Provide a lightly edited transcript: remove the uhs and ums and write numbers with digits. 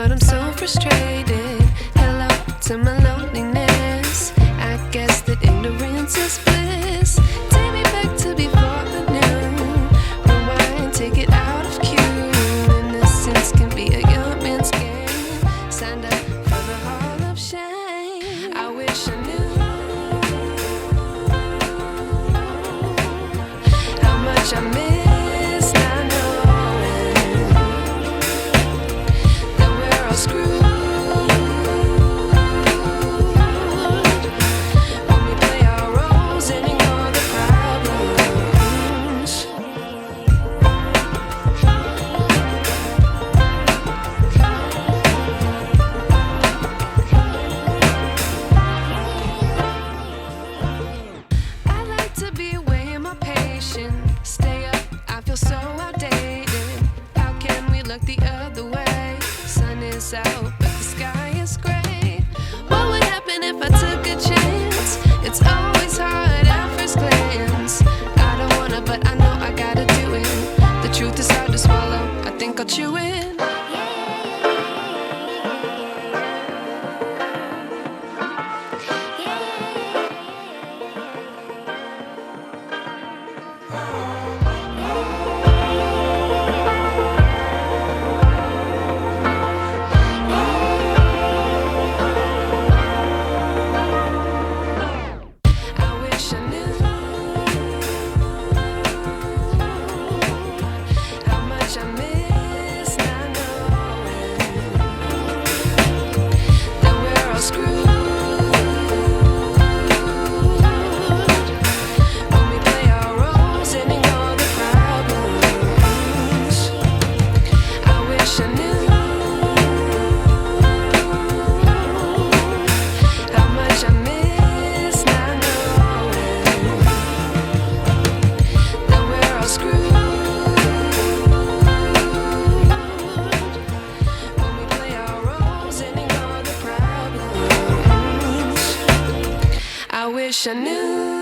but I'm so frustrated. Hello to my loneliness. I guess that ignorance is bliss. Take me back to before I knew. Rewind, take it out of cue. Innocence can be a young man's game. Signed up for the hall of shame. I wish I knew how much I miss not knowing that we're all screwed when we play our roles and ignore the problems. I like to be away in my patience. Stay up, I feel so outdated. How can we look the other way? Sun is out, but the sky is gray. What would happen if I took a chance? It's always hard at first glance. I don't wanna, but I know I gotta do it. The truth is hard to swallow, I think I'll chew it. I wish I knew how much I miss not knowing that we're all screwed when we play our roles and ignore the problems. I wish I knew how much I miss not knowing that we're all screwed when we play our roles and ignore the problems. I wish I knew